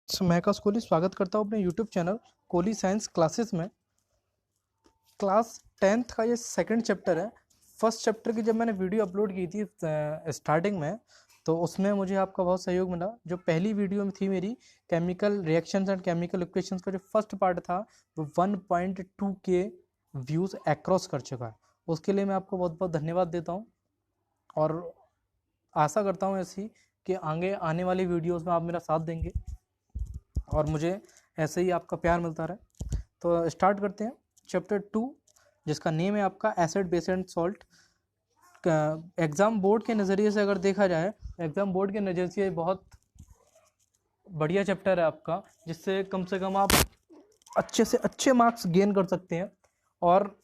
मैं का कोहली स्वागत करता हूँ अपने YouTube channel Kohli science classes में। क्लास 10th का ये सेकंड चैप्टर है। फर्स्ट चैप्टर की जब मैंने वीडियो अपलोड की थी स्टार्टिंग में, तो उसमें मुझे आपका बहुत सहयोग मिला। जो पहली वीडियो में थी मेरी chemical reactions and chemical equations का जो फर्स्ट पार्ट था वो 1.2 के व्यूज़ अक्रॉस कर चुका है। उसके लिए मैं आपको बहुत बहुत धन्यवाद देता हूँ और आशा करता हूँ ऐसी कि आगे आने वाली वीडियोज़ में आप मेरा साथ देंगे और मुझे ऐसे ही आपका प्यार मिलता रहे। तो स्टार्ट करते हैं चैप्टर 2, जिसका नेम है आपका acid base and salt. Exam board के नज़रिए से अगर देखा जाए, एग्ज़ाम बोर्ड के नज़रिए से बहुत बढ़िया चैप्टर है आपका, जिससे कम से कम आप अच्छे से अच्छे मार्क्स गेन कर सकते हैं। और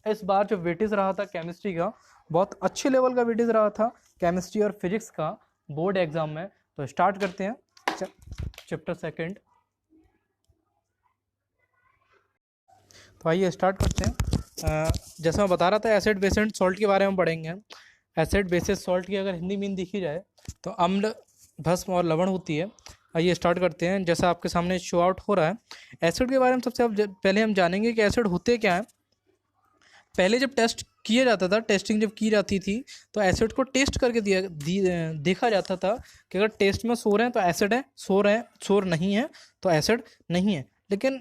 इस बार जो वेटेज रहा था केमिस्ट्री का, बहुत अच्छे लेवल का वेटेज रहा था केमिस्ट्री और फिजिक्स का बोर्ड एग्ज़ाम में। तो स्टार्ट करते हैं चैप्टर सेकंड। तो आइए स्टार्ट करते हैं। जैसा मैं बता रहा था, एसिड बेस एंड सॉल्ट के बारे में पढ़ेंगे। एसिड बेसिस सॉल्ट की अगर हिंदी मीन देखी जाए तो अम्ल, भस्म और लवण होती है। आइए स्टार्ट करते हैं। जैसा आपके सामने शो आउट हो रहा है, एसिड के बारे में सबसे पहले हम जानेंगे कि एसिड होते क्या हैं। पहले जब टेस्ट किया जाता था, टेस्टिंग जब की जाती थी, तो एसिड को टेस्ट करके देखा जाता था कि अगर टेस्ट में सो रहे हैं तो एसिड है, सो रहे हैं सो नहीं है तो एसिड नहीं है। लेकिन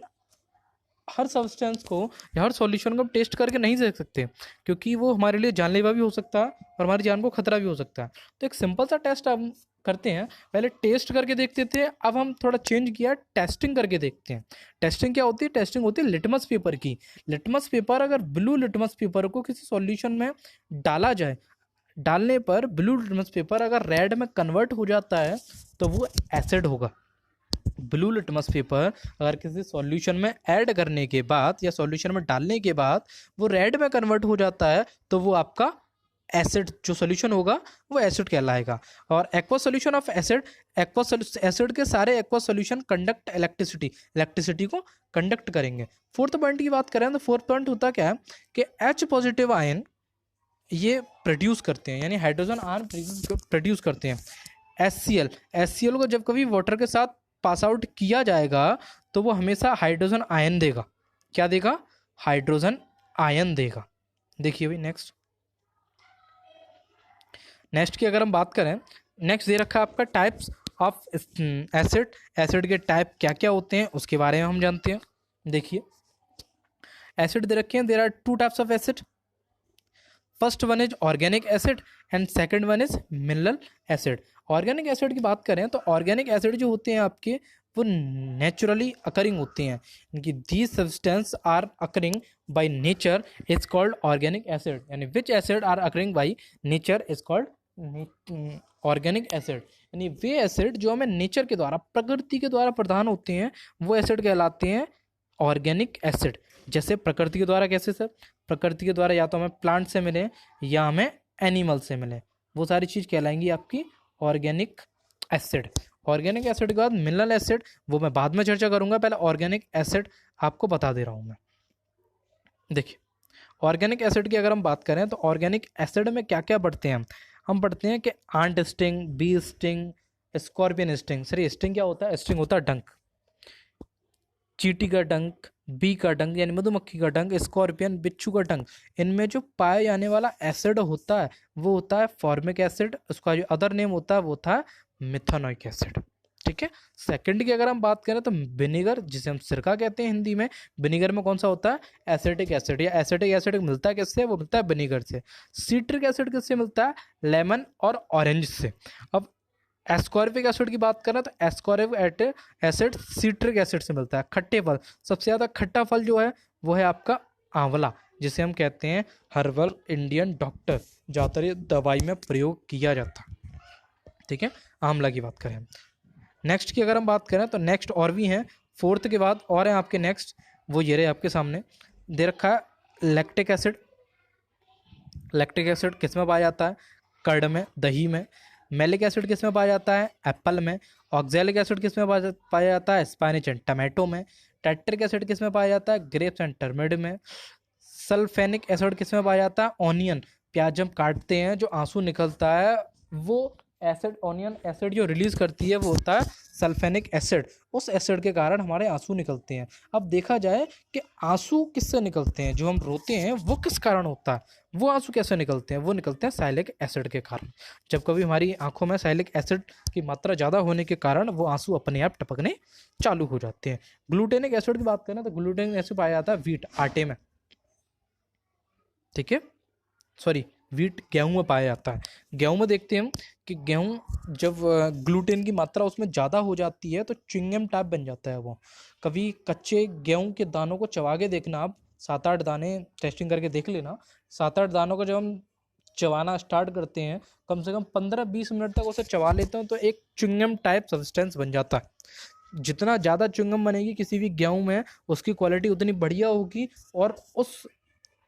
हर सब्सटेंस को या हर सॉल्यूशन को हम टेस्ट करके नहीं देख सकते, क्योंकि वो हमारे लिए जानलेवा भी हो सकता है और हमारी जान को खतरा भी हो सकता है। तो एक सिंपल सा टेस्ट हम करते हैं। पहले टेस्ट करके देखते थे, अब हम थोड़ा चेंज किया, टेस्टिंग करके देखते हैं। टेस्टिंग क्या होती है? टेस्टिंग होती है लिटमस पेपर की। लिटमस पेपर, अगर ब्लू लिटमस पेपर को किसी सॉल्यूशन में डाला जाए, डालने पर ब्लू लिटमस पेपर अगर रेड में कन्वर्ट हो जाता है तो वो एसिड होगा। ब्लू लिटमस पेपर अगर किसी सॉल्यूशन में ऐड करने के बाद या सॉल्यूशन में डालने के बाद वो रेड में कन्वर्ट हो जाता है तो वो आपका एसिड, जो सॉल्यूशन होगा वो एसिड कहलाएगा। और aqua solution of acid, aqua acid के सारे एक्वा सॉल्यूशन कंडक्ट इलेक्ट्रिसिटी को कंडक्ट करेंगे। फोर्थ पॉइंट की बात करें तो फोर्थ पॉइंट होता क्या है कि H पॉजिटिव आयन ये प्रोड्यूस करते हैं, यानी हाइड्रोजन आयन प्रोड्यूस करते हैं। एच सी एल को जब कभी वाटर के साथ पास आउट किया जाएगा तो वो हमेशा हाइड्रोजन आयन देगा। क्या देगा? हाइड्रोजन आयन देगा। देखिए भाई, नेक्स्ट की अगर हम बात करें, नेक्स्ट दे रखा है आपका टाइप्स ऑफ एसिड। एसिड के टाइप क्या क्या होते हैं उसके बारे में हम जानते हैं। देखिए, एसिड दे रखे हैं, there are two types of acid. First one is organic acid and second one is mineral acid. Organic acid की बात करें तो ऑर्गेनिक एसिड जो होते हैं आपके, वो नेचुरली अकरिंग होते हैं। इनकी these substance are occurring by nature is called organic acid. यानी which acid are occurring by nature is called organic acid. यानी वे एसिड जो हमें नेचर के द्वारा, प्रकृति के द्वारा प्रदान होते हैं, वो एसिड कहलाते हैं ऑर्गेनिक एसिड। जैसे प्रकृति के द्वारा, कैसे सर? प्रकृति के द्वारा या तो हमें प्लांट से मिले या हमें एनिमल से मिले, वो सारी चीज़ कहलाएंगी आपकी ऑर्गेनिक एसिड। ऑर्गेनिक एसिड के बाद मिनरल एसिड, वो मैं बाद में चर्चा करूंगा, पहले ऑर्गेनिक एसिड आपको बता दे रहा हूं मैं। देखिए, ऑर्गेनिक एसिड की अगर हम बात करें तो ऑर्गेनिक एसिड में क्या क्या पढ़ते हैं हम पढ़ते हैं कि ant sting, bee sting, scorpion sting. Sir sting क्या होता है? स्टिंग होता है डंक। चींटी का डंक, बी का डंक यानी मधुमक्खी का डंक, स्कॉर्पियन बिच्छू का डंक। इनमें जो पाया जाने वाला एसिड होता है वो होता है फॉर्मिक एसिड। उसका जो अदर नेम होता है वो होता है मिथानोइक एसिड। ठीक है। सेकंड की अगर हम बात करें तो विनेगर, जिसे हम सिरका कहते हैं हिंदी में, विनेगर में कौन सा होता है? Acetic acid. या एसिटिक एसिड मिलता है किससे? वो मिलता है विनेगर से। सिट्रिक एसिड किससे मिलता है? लेमन और ऑरेंज से। अब एस्कॉर्बिक एसिड की बात करें तो एस्कॉर्बिक एसिड सिट्रिक एसिड से मिलता है। खट्टे फल, सबसे ज़्यादा खट्टा फल जो है वो है आपका आंवला, जिसे हम कहते हैं हर्बल इंडियन डॉक्टर, ज़्यादातर ये दवाई में प्रयोग किया जाता है। ठीक है, आंवला की बात करें। नेक्स्ट की अगर हम बात करें तो नेक्स्ट और भी हैं, फोर्थ के बाद और हैं आपके नेक्स्ट, वो ये रहे आपके सामने दे रखा है लैक्टिक एसिड। लैक्टिक एसिड किस में पाया जाता है? कर्ड में, दही में। मैलिक एसिड किस में पाया जाता है? एप्पल में। ऑक्जेलिक एसिड किस में पाया जाता है? स्पाइनिच एंड टमाटो में। टेट्रिक एसिड किस में पाया जाता है? ग्रेप्स एंड टर्मेड में। सल्फेनिक एसिड किस में पाया जाता है? ऑनियन, प्याज हम काटते हैं जो आंसू निकलता है वो एसिड, ऑनियन एसिड जो रिलीज करती है वो होता है सल्फेनिक एसिड। उस एसिड के कारण हमारे आंसू निकलते हैं। अब देखा जाए कि आंसू किससे निकलते हैं, जो हम रोते हैं वो किस कारण होता है, वो आंसू कैसे निकलते हैं, वो निकलते हैं साइलिक एसिड के कारण। जब कभी हमारी आंखों में साइलिक एसिड की मात्रा ज़्यादा होने के कारण वो आंसू अपने आप टपकने चालू हो जाते हैं। ग्लूटेनिक एसिड की बात करें तो ग्लूटेनिक एसिड पाया जाता है व्हीट, आटे में, ठीक है, सॉरी व्हीट गेहूं में पाया जाता है। गेहूं में देखते हैं हम कि गेहूं जब ग्लूटेन की मात्रा उसमें ज़्यादा हो जाती है तो च्युइंगम टाइप बन जाता है वो। कभी कच्चे गेहूं के दानों को चबा के देखना आप, 7-8 दाने टेस्टिंग करके देख लेना। 7-8 दानों को जब हम चबाना स्टार्ट करते हैं, कम से कम 15-20 मिनट तक उसे चबा लेते हैं तो एक च्युइंगम टाइप सब्सटेंस बन जाता है। जितना ज़्यादा च्युइंगम बनेगी किसी भी गेहूं में, उसकी क्वालिटी उतनी बढ़िया होगी और उस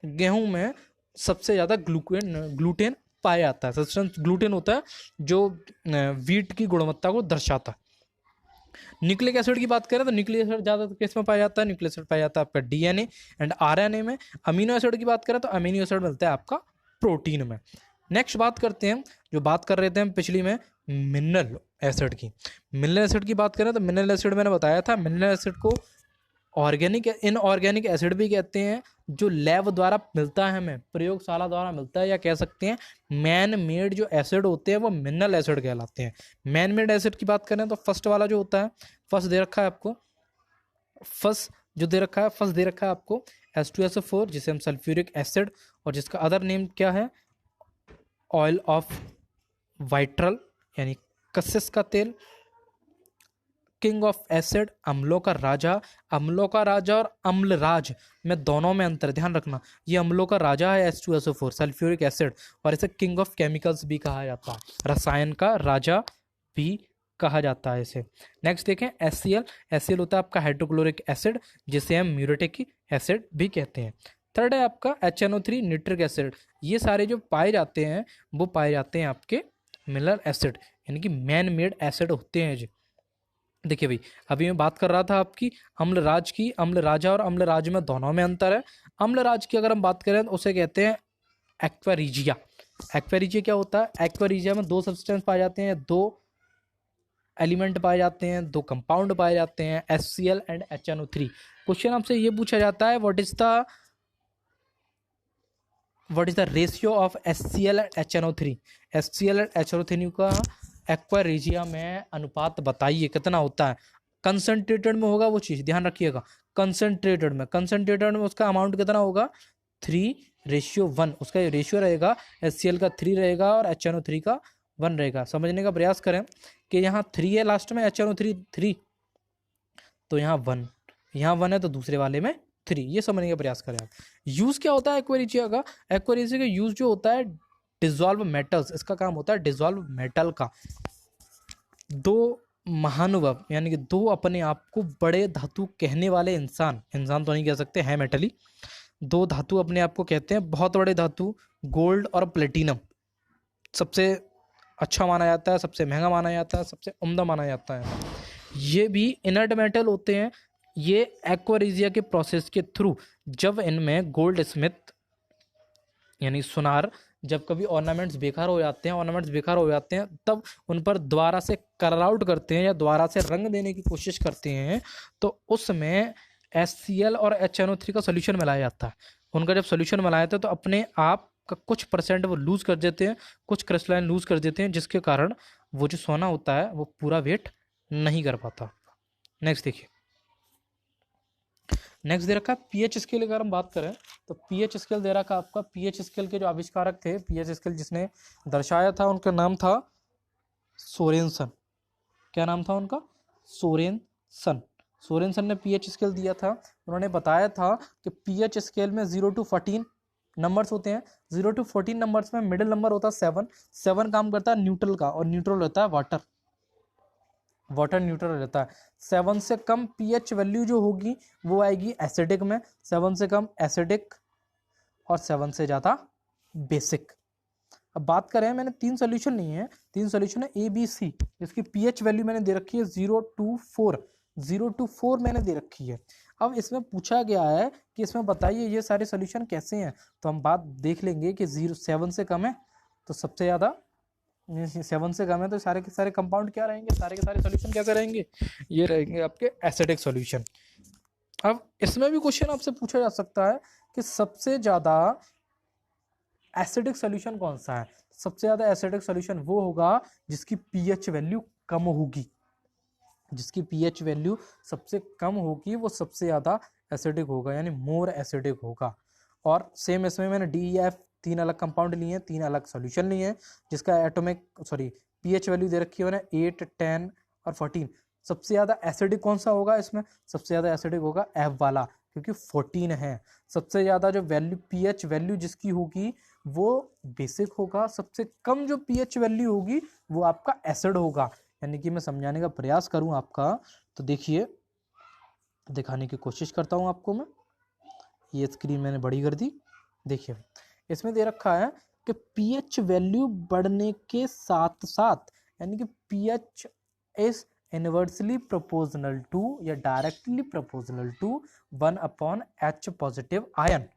गेहूं में सबसे ज़्यादा ग्लूटेन पाया जाता है। सब्सटेंस ग्लूटेन होता है जो व्हीट की गुणवत्ता को दर्शाता है। न्यूक्लिक एसिड की बात करें तो न्यूक्लिक एसिड ज़्यादा किस में पाया जाता है, न्यूक्लिक एसिड पाया जाता है आपका डीएनए एंड आरएनए में। अमीनो एसिड की बात करें तो अमीनो एसिड मिलता है आपका प्रोटीन में। नेक्स्ट बात करते हैं, जो बात कर रहे थे हम पिछली में मिनरल एसिड की। मिनरल एसिड की बात करें तो मिनरल एसिड मैंने बताया था, मिनरल एसिड को ऑर्गेनिक इनऑर्गेनिक एसिड भी कहते हैं, जो लैब द्वारा मिलता है हमें, प्रयोगशाला द्वारा मिलता है, या कह सकते हैं मैन मेड जो एसिड होते हैं वो मिनरल एसिड कहलाते हैं। मैन मेड एसिड की बात करें तो फर्स्ट वाला जो होता है, फर्स्ट दे रखा है आपको, फर्स्ट जो दे रखा है, फर्स्ट दे रखा है आपको H2SO4, जिसे हम सल्फ्यूरिक एसिड, और जिसका अदर नेम क्या है, ऑयल ऑफ वाइट्रल यानी कसिस का तेल। किंग ऑफ एसिड, अम्लों का राजा। अम्लों का राजा और अम्लराज में दोनों में अंतर ध्यान रखना। ये अम्लों का राजा है H2SO4 सल्फ्यूरिक एसिड, और इसे किंग ऑफ केमिकल्स भी कहा जाता है, रसायन का राजा भी कहा जाता है इसे। नेक्स्ट देखें HCl। HCl होता है आपका हाइड्रोक्लोरिक एसिड, जिसे हम म्यूरेटिक एसिड भी कहते हैं। थर्ड है आपका HNO3 निट्रिक एसिड। ये सारे जो पाए जाते हैं वो पाए जाते हैं आपके मिनरल एसिड, यानी कि मैन मेड एसिड होते हैं जी। देखिए भाई, अभी मैं बात कर रहा था आपकी अम्लराज की। अम्ल राजा और अम्ल राज में दोनों में अंतर है। अम्ल राज की अगर हम बात करें तो उसे कहते हैं एक्वारीजिया। एक्वारीजिया क्या होता है, एक्वारीजिया में 2 सब्सटेंस पाए जाते हैं, 2 एलिमेंट पाए जाते हैं, 2 कंपाउंड पाए जाते हैं, HCl एंड HNO3। क्वेश्चन आपसे ये पूछा जाता है what is the ratio of HCl and HNO3। HCl and HNO3 का एक्वारीजिया में अनुपात बताइए कितना होता है। कंसंट्रेटेड में होगा वो चीज़ ध्यान रखिएगा, कंसंट्रेटेड में उसका अमाउंट कितना होगा, 3:1 उसका रेशियो रहेगा। HCl का 3 रहेगा और HNO3 का 1 रहेगा। समझने का प्रयास करें कि यहाँ 3 है लास्ट में, HNO3 3, तो यहाँ 1, यहाँ 1 है तो दूसरे वाले में 3, ये समझने का प्रयास करें आप। यूज़ क्या होता है एक्वारीजिया का, एक्वारीजिया का यूज़ जो होता है डिजॉल्व मेटल्स, इसका काम होता है डिजॉल्व मेटल का। 2 महानुभव यानी कि 2 अपने आप को बड़े धातु कहने वाले इंसान तो नहीं कह सकते, है मेटली, 2 धातु अपने आप को कहते हैं बहुत बड़े धातु, गोल्ड और प्लेटिनम सबसे अच्छा माना जाता है, सबसे महंगा माना जाता है, सबसे उम्दा माना जाता है। ये भी इनर्ट मेटल होते हैं। ये एक्वारीजिया के प्रोसेस के थ्रू जब इनमें गोल्ड स्मिथ यानी सुनार, जब कभी ऑर्नामेंट्स बेकार हो जाते हैं तब उन पर दोबारा से कलर आउट करते हैं या दोबारा से रंग देने की कोशिश करते हैं, तो उसमें HCl और HNO3 का सोल्यूशन मिलाया जाता है। उनका जब सोल्यूशन मिलाया जाता है तो अपने आप का कुछ परसेंट वो लूज़ कर देते हैं, कुछ क्रिस्टलाइन लूज़ कर देते हैं, जिसके कारण वो जो सोना होता है वो पूरा वेट नहीं कर पाता। नेक्स्ट देखिए, नेक्स्ट दे रखा है पीएच स्केल। अगर हम बात करें तो पीएच स्केल दे रखा आपका। पीएच स्केल के जो आविष्कारक थे, पीएच स्केल जिसने दर्शाया था, उनका नाम था सोरेनसन। क्या नाम था उनका, सोरेनसन ने पीएच स्केल दिया था। उन्होंने बताया था कि पीएच स्केल में 0 to 14 नंबर्स होते हैं। 0 to 14 नंबर्स में मिडिल नंबर होता है 7 काम करता है न्यूट्रल का, और न्यूट्रल रहता है वाटर न्यूट्रल रहता है। 7 से कम पीएच वैल्यू जो होगी वो आएगी एसिडिक में, 7 से कम एसिडिक और 7 से ज़्यादा बेसिक। अब बात करें, मैंने 3 सोल्यूशन नहीं है, 3 सोल्यूशन है ABC, जिसकी पीएच वैल्यू मैंने दे रखी है 0 to 4 मैंने दे रखी है। अब इसमें पूछा गया है कि इसमें बताइए ये सारे सोल्यूशन कैसे हैं, तो हम बात देख लेंगे कि 7 से कम है तो सबसे ज़्यादा 7 से कम है तो सारे के सारे कंपाउंड क्या रहेंगे, सारे के सारे सॉल्यूशन कैसे रहेंगे, ये रहेंगे आपके एसिडिक सॉल्यूशन। अब इसमें भी क्वेश्चन आपसे पूछा जा सकता है कि सबसे ज़्यादा एसिडिक सॉल्यूशन कौन सा है। सबसे ज़्यादा एसिडिक सॉल्यूशन वो होगा जिसकी पीएच वैल्यू कम होगी, जिसकी पीएच वैल्यू सबसे कम होगी वो सबसे ज़्यादा एसिडिक होगा, यानी मोर एसिडिक होगा। और सेम इसमें मैंने DEF 3 अलग कंपाउंड लिए हैं, 3 अलग सॉल्यूशन लिए हैं, जिसका पीएच वैल्यू दे रखी है मैंने 8, 10 और 14। सबसे ज़्यादा एसिडिक कौन सा होगा इसमें, सबसे ज़्यादा एसिडिक होगा F वाला, क्योंकि 14 है। सबसे ज़्यादा जो वैल्यू पीएच वैल्यू जिसकी होगी वो बेसिक होगा, सबसे कम जो पीएच वैल्यू होगी वो आपका एसिड होगा। यानी कि मैं समझाने का प्रयास करूं आपका, तो देखिए दिखाने की कोशिश करता हूं आपको मैं। ये स्क्रीन मैंने बड़ी कर दी। देखिए इसमें दे रखा है कि पीएच वैल्यू बढ़ने के साथ साथ, यानी कि pH is inversely proportional to या directly proportional to 1/H positive ion.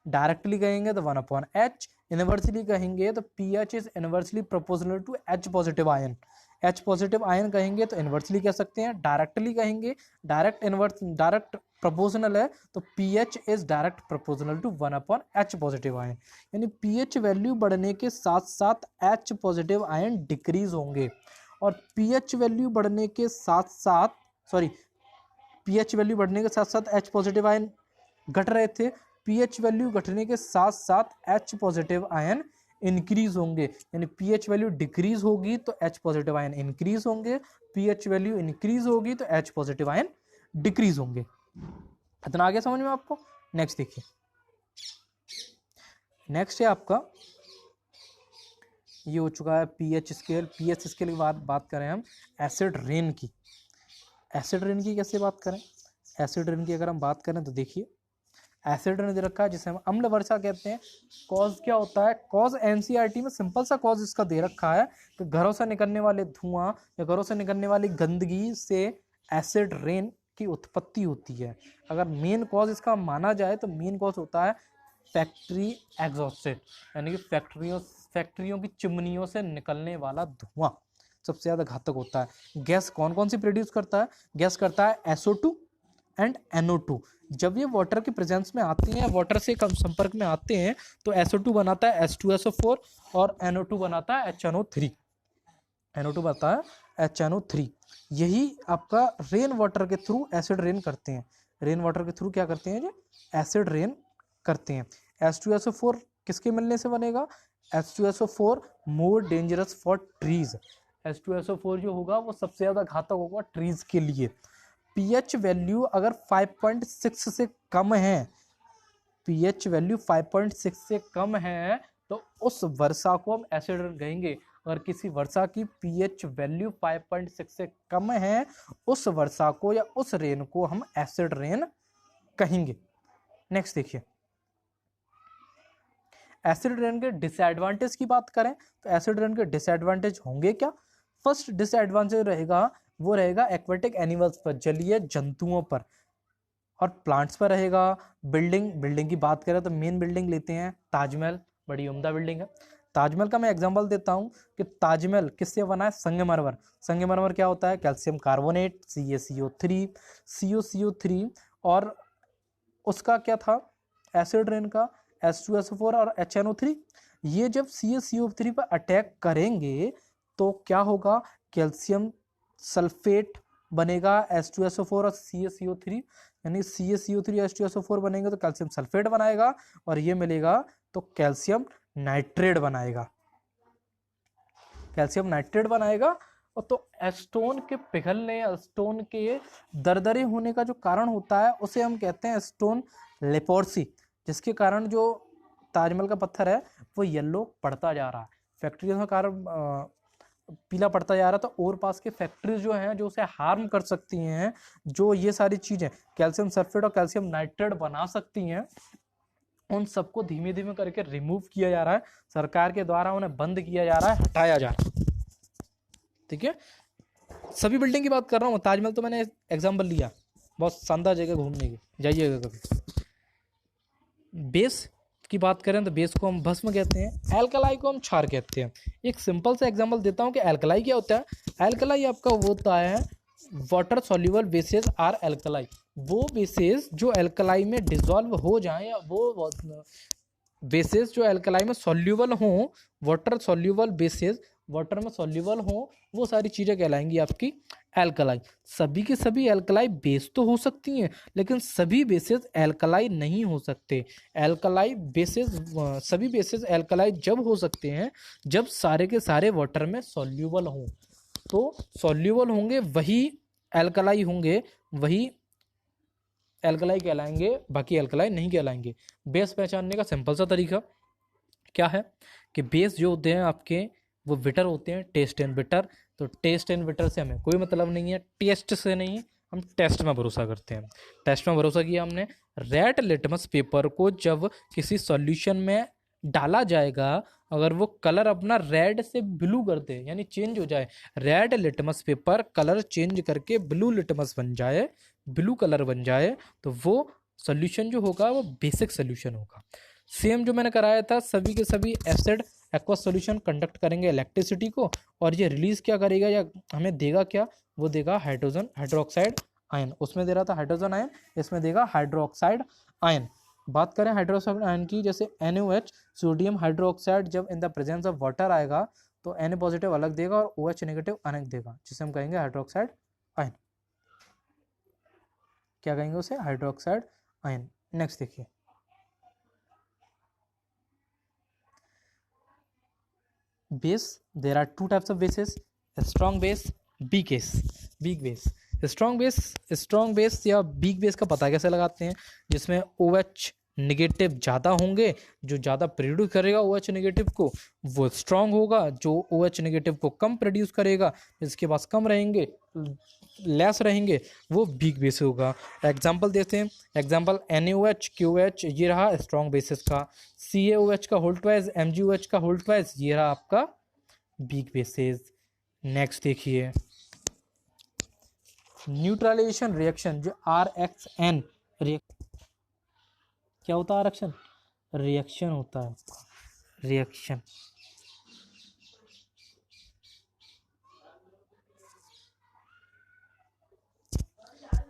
Directly कहेंगे तो 1/H, इनवर्सली कहेंगे तो pH is inversely proportional to H positive ion. H positive ion कहेंगे तो इनवर्सली कह सकते हैं, डायरेक्टली कहेंगे डायरेक्ट प्रोपोर्शनल है तो pH is direct proportional to 1/H positive ion. यानी पीएच वैल्यू बढ़ने के साथ साथ H पॉजिटिव आयन डिक्रीज होंगे, और पीएच वैल्यू बढ़ने के साथ साथ पीएच वैल्यू बढ़ने के साथ साथ H पॉजिटिव आयन घट रहे थे, पीएच वैल्यू घटने के साथ साथ H पॉजिटिव आयन इंक्रीज होंगे। यानी पीएच वैल्यू डिक्रीज होगी तो H पॉजिटिव आयन इंक्रीज होंगे, पीएच वैल्यू इंक्रीज होगी तो H पॉजिटिव आयन डिक्रीज होंगे। इतना आगे समझ में आपको। नेक्स्ट देखिए, नेक्स्ट है आपका, ये हो चुका है पीएच स्केल। पीएच स्केल की बात करें हम एसिड रेन की। एसिड रेन की कैसे बात करें, एसिड रेन की अगर हम बात करें तो देखिए एसिड रेन दे रखा है जिसे हम अम्ल वर्षा कहते हैं। कॉज क्या होता है, कॉज एनसीईआरटी में सिंपल सा कॉज इसका दे रखा है कि घरों से निकलने वाले धुआं या घरों से निकलने वाली गंदगी से एसिड रेन की उत्पत्ति होती है। अगर मेन कॉज इसका माना जाए तो मेन कॉज होता है फैक्ट्री एग्जॉस्टेड, यानी कि फैक्ट्रियों की चिमनियों से निकलने वाला धुआं सबसे ज़्यादा घातक होता है। गैस कौन कौन सी प्रोड्यूस करता है, गैस करता है SO2 एंड NO2। जब ये वाटर के प्रेजेंस में आते हैं, वाटर से कम संपर्क में आते हैं तो SO2 बनाता है H2SO4 और NO2 बनाता है HNO3। NO2 बनता है HNO3। यही आपका रेन वाटर के थ्रू एसिड रेन करते हैं। रेन वाटर के थ्रू क्या करते हैं, जो एसिड रेन करते हैं। H2SO4 किसके मिलने से बनेगा, H2SO4 more dangerous for trees. H2SO4 जो होगा वो सबसे ज़्यादा घातक होगा ट्रीज के लिए। पीएच वैल्यू अगर 5.6 से कम है, पीएच वैल्यू 5.6 से कम है तो उस वर्षा को हम एसिड रेन कहेंगे। अगर किसी वर्षा की पीएच वैल्यू 5.6 से कम है, उस वर्षा को या उस रेन को हम एसिड रेन कहेंगे। नेक्स्ट देखिए, एसिड रेन के डिसएडवांटेज की बात करें तो एसिड रेन के डिसएडवांटेज होंगे क्या। फर्स्ट डिसएडवांटेज रहेगा वो रहेगा एक्वेटिक एनिमल्स पर, जलीय जंतुओं पर, और प्लांट्स पर रहेगा। बिल्डिंग की बात करें तो मेन बिल्डिंग लेते हैं ताजमहल, बड़ी उम्दा बिल्डिंग है। ताजमहल का मैं एग्जांपल देता हूं कि ताजमहल किससे बना है, संगमरमर। संगमरमर क्या होता है, कैल्शियम कार्बोनेट CaCO3 CuCO3, और उसका क्या था एसिड रेन का H2SO4 और HNO3। ये जब CaCO3 पर अटैक करेंगे तो क्या होगा, कैल्शियम सल्फेट बनेगा H2SO4 और CaCO3, यानी CaCO3 H2SO4 बनेंगे तो कैल्शियम सल्फेट बनाएगा, और ये मिलेगा तो कैल्शियम नाइट्रेट बनाएगा, कैल्शियम नाइट्रेट बनाएगा। और तो स्टोन के पिघलने, स्टोन के दरदरे होने का जो कारण होता है उसे हम कहते हैं स्टोन लेपोर्सी, जिसके कारण जो ताजमहल का पत्थर है वो येलो पड़ता जा रहा है, फैक्ट्रियों के कारण पीला पड़ता जा रहा था। और पास के फैक्ट्रीज जो हैं जो उसे हार्म कर सकती हैं, जो ये सारी चीज़ें कैल्शियम सल्फेट और कैल्शियम नाइट्रेट बना सकती हैं, उन सबको धीमे धीमे करके रिमूव किया जा रहा है, सरकार के द्वारा उन्हें बंद किया जा रहा है, हटाया जा रहा है। ठीक है, सभी बिल्डिंग की बात कर रहा हूँ, ताजमहल तो मैंने एग्जाम्पल लिया, बहुत शानदार जगह घूमने की, जाइएगा कभी। बेस की बात करें तो बेस को हम भस्म कहते हैं, एल्कलाई को हम क्षार कहते हैं। एक सिंपल सा एग्जांपल देता हूँ कि एल्कलाई क्या होता है। एल्कलाई आपका वो होता है water soluble bases are alkali, वो बेसेस जो एल्कलाई में डिजॉल्व हो जाएं, या वो बेसेस जो एल्कलाई में सॉल्युबल हों, वाटर सॉल्युबल बेसेस वाटर में सॉल्युबल हों, वो सारी चीज़ें कहलाएंगी आपकी एल्कलाई। सभी के सभी एल्कलाई बेस तो हो सकती हैं, लेकिन सभी बेसेस एल्कलाई नहीं हो सकते। एल्कलाई बेसेस सभी बेसेस एल्कलाई जब हो सकते हैं जब सारे के सारे वाटर में सॉल्युबल हों, तो सॉल्युबल होंगे वही एल्कलाई होंगे, वही एल्कलाई कहलाएंगे, बाकी एल्कलाई नहीं कहलाएंगे। बेस पहचानने का सिंपल सा तरीका क्या है कि बेस जो होते हैं आपके वो बिटर होते हैं, टेस्ट एंड बिटर। तो टेस्ट एंड बिटर से हमें कोई मतलब नहीं है, टेस्ट से नहीं, हम टेस्ट में भरोसा करते हैं। टेस्ट में भरोसा किया हमने। रेड लिटमस पेपर को जब किसी सॉल्यूशन में डाला जाएगा, अगर वो कलर अपना रेड से ब्लू कर दे, यानी चेंज हो जाए, red litmus paper colour change करके ब्लू लिटमस बन जाए, ब्लू कलर बन जाए, तो वो सॉल्यूशन जो होगा वो बेसिक सॉल्यूशन होगा। सेम जो मैंने कराया था, सभी के सभी एसिड एक्वस सॉल्यूशन कंडक्ट करेंगे इलेक्ट्रिसिटी को, और ये रिलीज क्या करेगा या हमें देगा क्या, वो देगा हाइड्रोजन हाइड्रोक्साइड आयन। उसमें दे रहा था हाइड्रोजन आयन, इसमें देगा हाइड्रोक्साइड आयन। बात करें हाइड्रोक्साइड आयन की, जैसे NaOH सोडियम हाइड्रोक्साइड जब in the presence of water आएगा तो Na पॉजिटिव अलग देगा और OH नेगेटिव अलग देगा, जिसे हम कहेंगे हाइड्रोक्साइड आयन। क्या कहेंगे उसे? Hydroxide ion. नेक्स्ट देखिए, base, there are two types of bases, strong base, weak base. Weak base, strong base या वीक बेस का पता कैसे लगाते हैं? जिसमें OH नेगेटिव ज़्यादा होंगे, जो ज़्यादा प्रोड्यूस करेगा OH नेगेटिव को वो स्ट्रॉन्ग होगा, जो OH नेगेटिव को कम प्रोड्यूस करेगा, जिसके पास कम रहेंगे, लेस रहेंगे, वो वीक बेस होगा। एग्जाम्पल देते हैं, एग्जाम्पल NaOH QH, ये रहा स्ट्रॉन्ग बेसिस का। CaOH का होल ट्वाइस, MgOH का होल ट्वाइस, ये रहा आपका वीक बेसिस। नेक्स्ट देखिए, न्यूट्रलाइजेशन रिएक्शन, जो RXN क्या होता है? रिएक्शन, रिएक्शन होता है, रिएक्शन।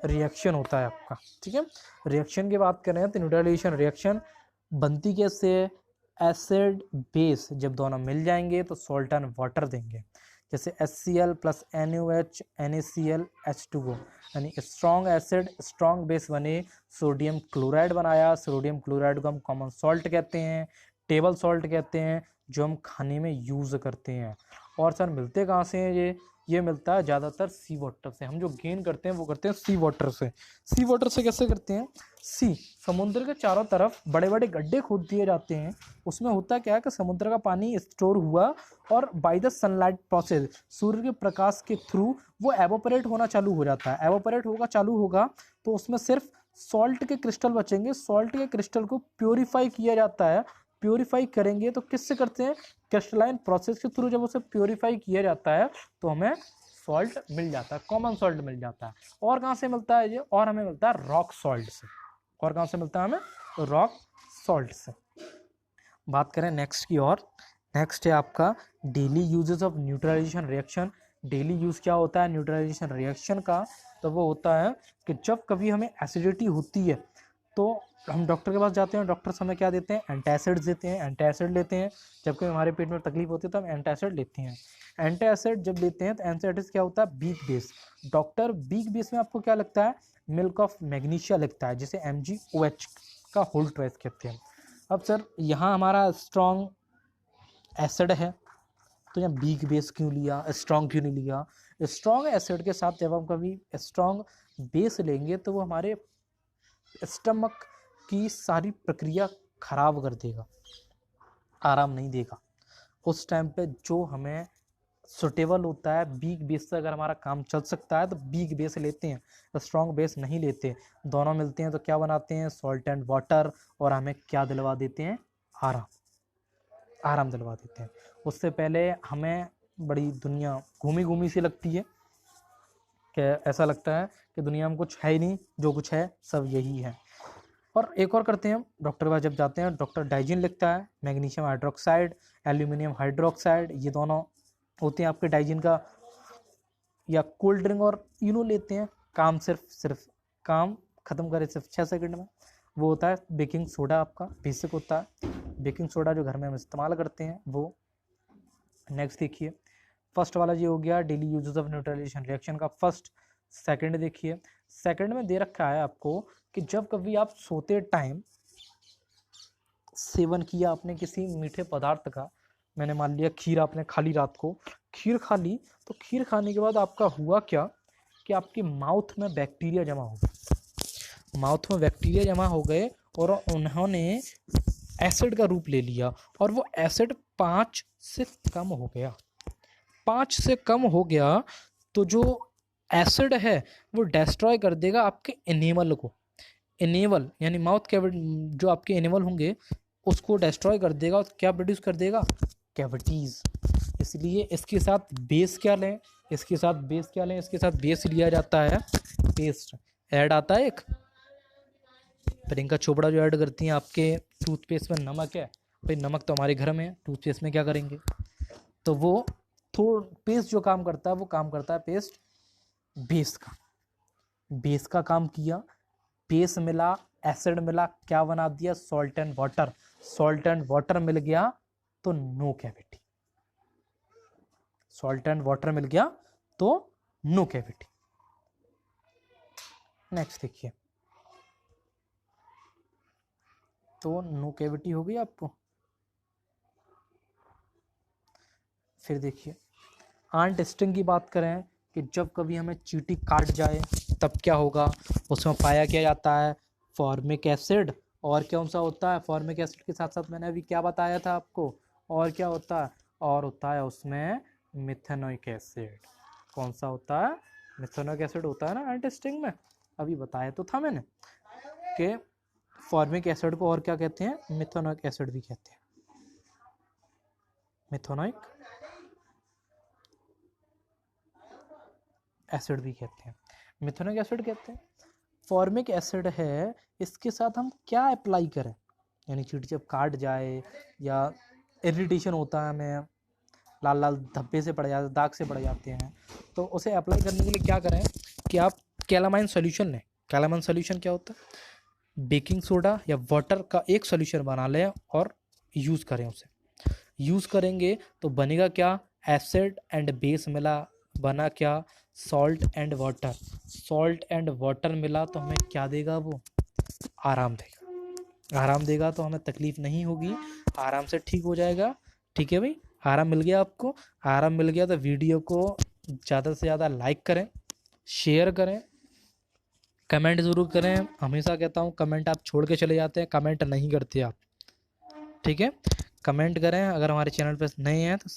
रिएक्शन होता है आपका, ठीक है। रिएक्शन की बात करें तो न्यूट्रलाइजेशन रिएक्शन बनती कैसे है? एसिड बेस जब दोनों मिल जाएंगे तो सॉल्ट एंड वाटर देंगे, जैसे HCl plus NaOH NaCl H2O, यानी स्ट्रॉन्ग एसिड स्ट्रॉन्ग बेस बने, सोडियम क्लोराइड बनाया। सोडियम क्लोराइड को हम कॉमन सॉल्ट कहते हैं, टेबल सॉल्ट कहते हैं, जो हम खाने में यूज़ करते हैं। और सर मिलते कहाँ से हैं ये मिलता है ज़्यादातर सी वाटर से। हम जो गेन करते हैं वो करते हैं सी वाटर से। सी वाटर से कैसे करते हैं? समुद्र के चारों तरफ बड़े बड़े गड्ढे खोद दिए जाते हैं। उसमें होता क्या है कि समुद्र का पानी स्टोर हुआ और बाय द सनलाइट प्रोसेस, सूर्य के प्रकाश के थ्रू वो एवोपरेट होना चालू हो जाता है। एवोपरेट चालू होगा तो उसमें सिर्फ सॉल्ट के क्रिस्टल बचेंगे। सॉल्ट के क्रिस्टल को प्योरीफाई किया जाता है। प्योरीफाई करेंगे तो किससे करते हैं? क्रिस्टलाइन प्रोसेस के थ्रू। जब उसे प्योरीफाई किया जाता है तो हमें सॉल्ट मिल जाता है, कॉमन सॉल्ट मिल जाता है। और कहाँ से मिलता है ये? और हमें मिलता है रॉक सॉल्ट से। और कहाँ से मिलता है हमें? रॉक सॉल्ट से। बात करें नेक्स्ट की, और नेक्स्ट है आपका daily uses of neutralisation reaction. Daily use क्या होता है न्यूट्रलाइजेशन रिएक्शन का? तो वो होता है कि जब कभी हमें एसिडिटी होती है तो हम डॉक्टर के पास जाते हैं। डॉक्टर हमें क्या देते हैं? एंटासिड्स देते हैं, एंटासिड लेते हैं। जब कभी हमारे पेट में तकलीफ होती है तो हम एंटासिड लेते हैं। एंटासिड जब लेते हैं तो एंटासिड क्या होता है? Weak base. Doctor weak base में आपको क्या लगता है? मिल्क ऑफ मैग्नीशिया लगता है, जिसे MgOH का होल ट्वाइस कहते हैं। अब सर यहाँ हमारा स्ट्रॉन्ग एसिड है तो यहाँ वीक बेस क्यों लिया, स्ट्रॉन्ग क्यों नहीं लिया? स्ट्रॉन्ग एसिड के साथ जब हम कभी स्ट्रॉन्ग बेस लेंगे तो वो हमारे स्टमक की सारी प्रक्रिया खराब कर देगा, आराम नहीं देगा। उस टाइम पे जो हमें सुटेबल होता है, वीक बेस से अगर हमारा काम चल सकता है तो वीक बेस लेते हैं, स्ट्रॉन्ग बेस नहीं लेते। दोनों मिलते हैं तो क्या बनाते हैं? Salt and water. और हमें क्या दिलवा देते हैं? आराम दिलवा देते हैं। उससे पहले हमें बड़ी दुनिया घूमी घूमी सी लगती है, कि ऐसा लगता है कि दुनिया में कुछ है ही नहीं, जो कुछ है सब यही है। और एक और करते हैं हम, डॉक्टर के पास जब जाते हैं डॉक्टर डाइजीन लिखता है, मैग्नीशियम हाइड्रोक्साइड, एल्यूमिनियम हाइड्रोक्साइड, ये दोनों होते हैं आपके डाइजीन का। या कोल्ड ड्रिंक और इनो लेते हैं, काम सिर्फ काम खत्म करे सिर्फ 6 सेकंड में, वो होता है बेकिंग सोडा, आपका बेसिक होता है बेकिंग सोडा जो घर में हम इस्तेमाल करते हैं वो। नेक्स्ट देखिए, फर्स्ट वाला ये हो गया daily uses of neutralisation reaction का फर्स्ट। सेकंड देखिए, सेकंड में दे रखा है आपको कि जब कभी आप सोते टाइम सेवन किया आपने किसी मीठे पदार्थ का, मैंने मान लिया खीर आपने खा ली रात को, खीर खा ली, तो खीर खाने के बाद आपका हुआ क्या कि आपके माउथ में बैक्टीरिया जमा हो गए, माउथ में बैक्टीरिया जमा हो गए और उन्होंने एसिड का रूप ले लिया, और वो एसिड 5 से कम हो गया, 5 से कम हो गया, तो जो एसिड है वो डिस्ट्रॉय कर देगा आपके एनिमल को, एनिमल यानी माउथ कैविटी, जो आपके एनिमल होंगे उसको डिस्ट्रॉय कर देगा, और क्या प्रोड्यूस कर देगा, कैविटीज़। इसलिए इसके साथ बेस क्या लें, इसके साथ बेस क्या लें, इसके साथ बेस लिया जाता है पेस्ट, ऐड आता है एक प्रियंका चोपड़ा जो ऐड करती हैं आपके टूथपेस्ट में नमक है, भाई नमक तो हमारे घर में है, टूथपेस्ट में क्या करेंगे, तो वो थोड़ा पेस्ट जो काम करता है वो काम करता है पेस्ट बेस का, बेस का काम किया, बेस मिला, एसिड मिला, क्या बना दिया, salt and water, salt and water मिल गया तो no cavity, salt and water मिल गया तो नो कैविटी। नेक्स्ट देखिए, तो नो कैविटी हो गई आपको। फिर देखिए आंट स्टिंग की बात करें कि जब कभी हमें चींटी काट जाए तब क्या होगा, उसमें पाया क्या जाता है, फॉर्मिक एसिड, और कौन सा होता है, फॉर्मिक एसिड के साथ साथ मैंने अभी क्या बताया था आपको, और क्या होता है, और होता है उसमें मिथेनोइक एसिड। कौन सा होता है, मिथेनोइक एसिड होता है ना आंट स्टिंग में, अभी बताया तो था मैंने कि फॉर्मिक एसिड को और क्या कहते हैं, मिथेनोइक एसिड भी कहते हैं, मिथेनोइक एसिड भी कहते हैं, मिथेनोइक एसिड कहते हैं। फॉर्मिक एसिड है, इसके साथ हम क्या अप्लाई करें, यानी चींटी जब काट जाए या इरिटेशन होता है हमें, लाल लाल धब्बे से पड़ जाते, दाग से पड़ जाते हैं, तो उसे अप्लाई करने के लिए क्या करें कि आप कैलामाइन सॉल्यूशन लें। कैलामाइन सॉल्यूशन क्या होता है, बेकिंग सोडा या वाटर का एक सॉल्यूशन बना लें और यूज़ करें, उसे यूज़ करेंगे तो बनेगा क्या, एसिड एंड बेस मिला, बना क्या, salt and water, salt and water मिला तो हमें क्या देगा, वो आराम देगा, आराम देगा तो हमें तकलीफ़ नहीं होगी, आराम से ठीक हो जाएगा। ठीक है भाई, आराम मिल गया आपको, आराम मिल गया तो वीडियो को ज़्यादा से ज़्यादा लाइक करें, शेयर करें, कमेंट ज़रूर करें। हमेशा कहता हूँ कमेंट आप छोड़ के चले जाते हैं, कमेंट नहीं करते आप, ठीक है, कमेंट करें। अगर हमारे चैनल पर नए हैं तो